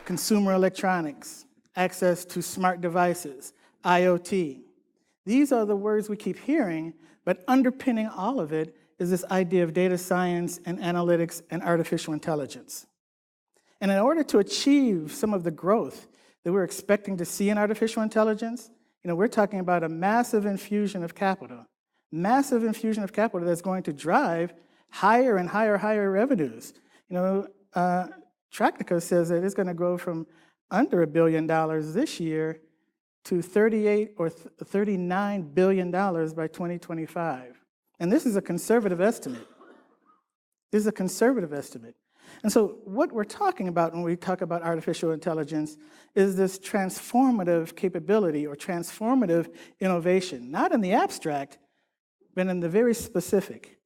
consumer electronics, access to smart devices, IoT. These are the words we keep hearing, but underpinning all of it is this idea of data science and analytics and artificial intelligence. And in order to achieve some of the growth that we're expecting to see in artificial intelligence, we're talking about a massive infusion of capital that's going to drive higher and higher revenues. Tractica says that it's going to grow from under $1 billion this year to $38 or $39 billion by 2025. And this is a conservative estimate. And so what we're talking about when we talk about artificial intelligence is this transformative capability or transformative innovation, not in the abstract, but in the very specific.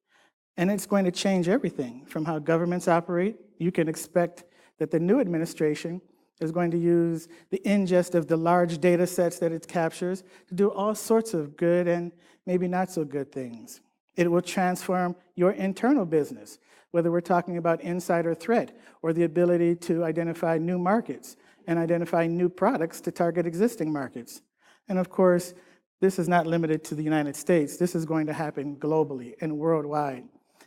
And it's going to change everything from how governments operate. You can expect that the new administration is going to use the ingest of the large data sets that it captures to do all sorts of good and maybe not so good things. It will transform your internal business, whether we're talking about insider threat or the ability to identify new markets and identify new products to target existing markets. And of course, this is not limited to the United States. This is going to happen globally and worldwide.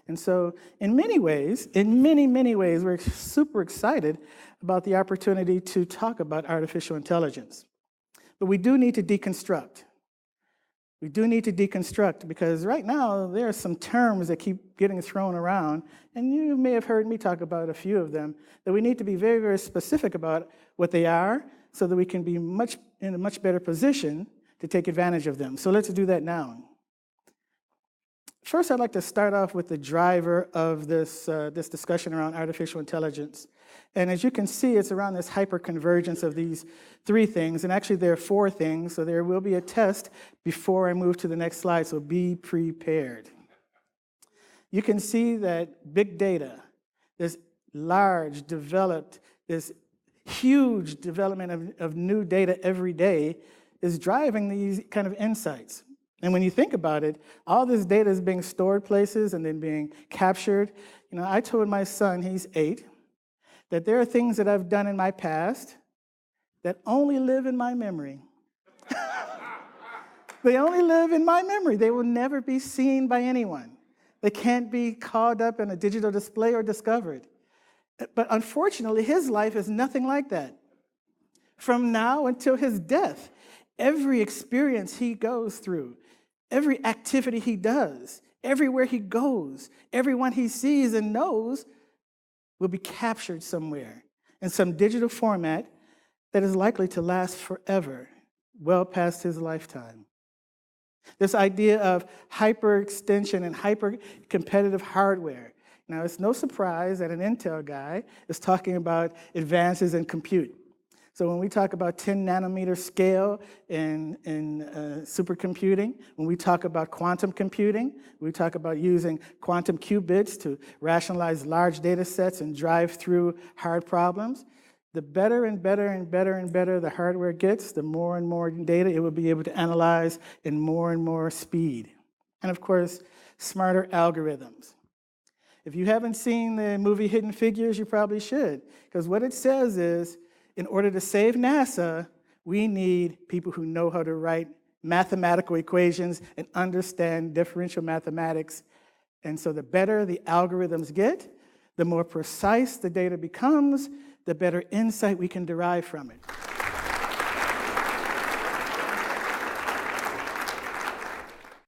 And so in many ways, we're super excited about the opportunity to talk about artificial intelligence. But we do need to deconstruct. Because right now there are some terms that keep getting thrown around, and you may have heard me talk about a few of them, that we need to be very, very specific about what they are so that we can be in a much better position to take advantage of them. So let's do that now. First, I'd like to start off with the driver of this discussion around artificial intelligence. And as you can see, it's around this hyperconvergence of these three things. And actually, there are four things. So there will be a test before I move to the next slide. So be prepared. You can see that big data, this large, developed, this huge development of new data every day is driving these kind of insights. And when you think about it, all this data is being stored places and then being captured. I told my son, he's 8, that there are things that I've done in my past that only live in my memory. They only live in my memory. They will never be seen by anyone. They can't be called up in a digital display or discovered. But unfortunately, his life is nothing like that. From now until his death, every experience he goes through, every activity he does, everywhere he goes, everyone he sees and knows will be captured somewhere in some digital format that is likely to last forever, well past his lifetime. This idea of hyperextension and hyper-competitive hardware. Now, it's no surprise that an Intel guy is talking about advances in compute. So when we talk about 10 nanometer scale in supercomputing, when we talk about quantum computing, we talk about using quantum qubits to rationalize large data sets and drive through hard problems, the better and better the hardware gets, the more and more data it will be able to analyze in more and more speed. And of course, smarter algorithms. If you haven't seen the movie Hidden Figures, you probably should, because what it says is, in order to save NASA, we need people who know how to write mathematical equations and understand differential mathematics. And so the better the algorithms get, the more precise the data becomes, the better insight we can derive from it.